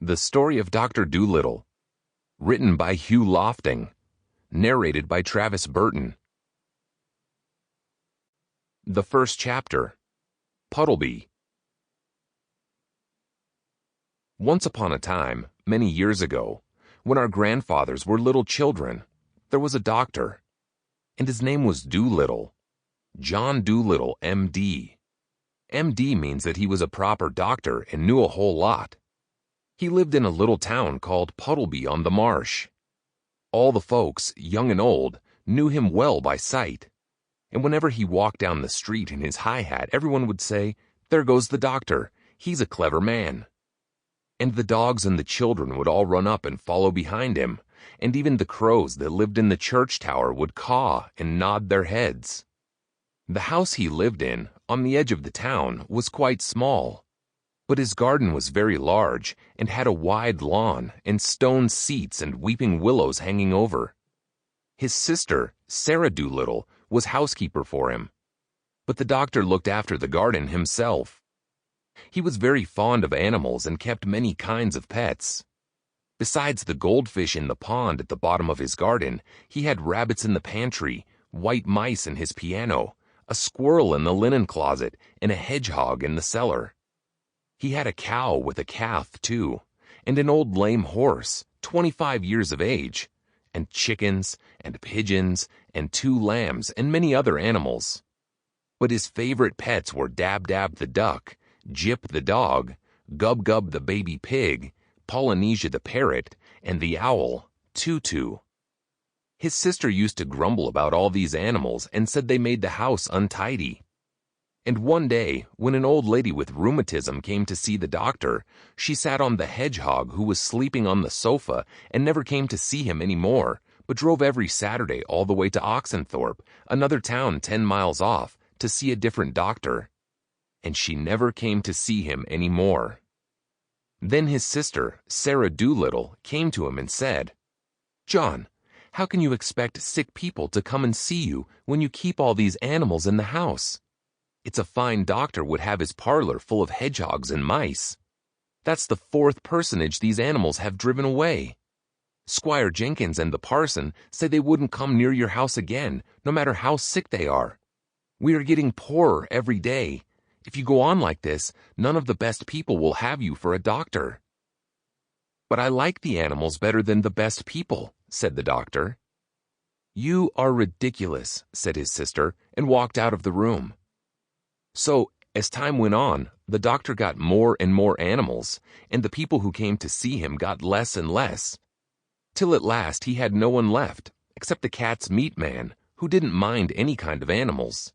The Story of Doctor Dolittle, written by Hugh Lofting, narrated by Burton. The first chapter, Puddleby. Once upon a time, many years ago, when our grandfathers were little children, there was a doctor, and his name was Dolittle, John Dolittle, M.D. M.D. means that he was a proper doctor and knew a whole lot. He lived in a little town called Puddleby on the marsh. All the folks, young and old, knew him well by sight, and whenever he walked down the street in his high hat, everyone would say, "There goes the doctor, he's a clever man." And the dogs and the children would all run up and follow behind him, and even the crows that lived in the church tower would caw and nod their heads. The house he lived in, on the edge of the town, was quite small, but his garden was very large and had a wide lawn and stone seats and weeping willows hanging over. His sister, Sarah Dolittle, was housekeeper for him, but the doctor looked after the garden himself. He was very fond of animals and kept many kinds of pets. Besides the goldfish in the pond at the bottom of his garden, he had rabbits in the pantry, white mice in his piano, a squirrel in the linen closet, and a hedgehog in the cellar. He had a cow with a calf, too, and an old lame horse, 25 years of age, and chickens, and pigeons, and 2 lambs, and many other animals. But his favorite pets were Dab-Dab the duck, Jip the dog, Gub-Gub the baby pig, Polynesia the parrot, and the owl, Tutu. His sister used to grumble about all these animals and said they made the house untidy. And one day, when an old lady with rheumatism came to see the doctor, she sat on the hedgehog who was sleeping on the sofa and never came to see him any more, but drove every Saturday all the way to Oxenthorpe, another town 10 miles off, to see a different doctor. And she never came to see him any more. Then his sister, Sarah Dolittle, came to him and said, "John, how can you expect sick people to come and see you when you keep all these animals in the house? It's a fine doctor would have his parlor full of hedgehogs and mice. That's the 4th personage these animals have driven away. Squire Jenkins and the parson say they wouldn't come near your house again, no matter how sick they are. We are getting poorer every day. If you go on like this, none of the best people will have you for a doctor." "But I like the animals better than the best people," said the doctor. "You are ridiculous," said his sister, and walked out of the room. So, as time went on, the doctor got more and more animals, and the people who came to see him got less and less, till at last he had no one left, except the cat's meat man, who didn't mind any kind of animals.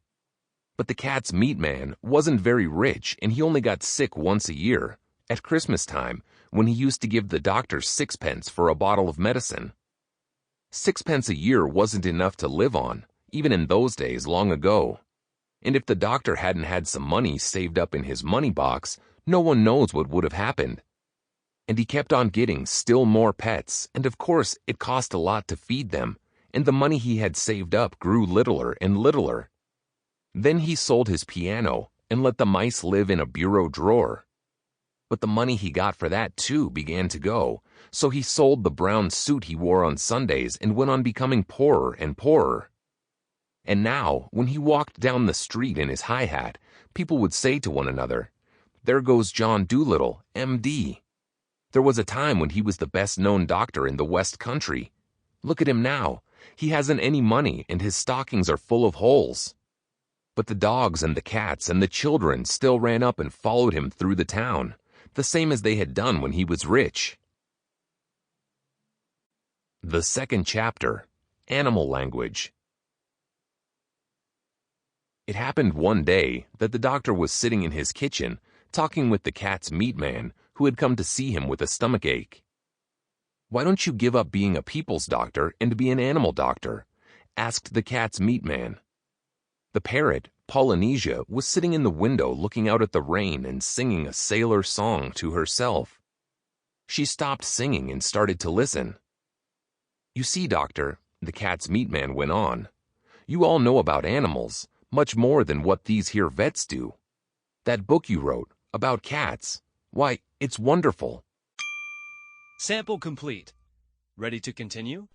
But the cat's meat man wasn't very rich, and he only got sick once a year, at Christmas time, when he used to give the doctor 6 pence for a bottle of medicine. 6 pence a year wasn't enough to live on, even in those days long ago. And if the doctor hadn't had some money saved up in his money box, no one knows what would have happened. And he kept on getting still more pets, and of course it cost a lot to feed them, and the money he had saved up grew littler and littler. Then he sold his piano and let the mice live in a bureau drawer. But the money he got for that, too, began to go, so he sold the brown suit he wore on Sundays and went on becoming poorer and poorer. And now, when he walked down the street in his high hat, people would say to one another, "There goes John Dolittle, M.D. There was a time when he was the best-known doctor in the West Country. Look at him now. He hasn't any money, and his stockings are full of holes." But the dogs and the cats and the children still ran up and followed him through the town, the same as they had done when he was rich. The second chapter, Animal Language. It happened one day that the doctor was sitting in his kitchen, talking with the cat's meat man, who had come to see him with a stomachache. "Why don't you give up being a people's doctor and be an animal doctor?" asked the cat's meat man. The parrot, Polynesia, was sitting in the window looking out at the rain and singing a sailor song to herself. She stopped singing and started to listen. "You see, doctor," the cat's meat man went on, "you all know about animals, much more than what these here vets do. That book you wrote, about cats, why, it's wonderful. Sample complete. Ready to continue?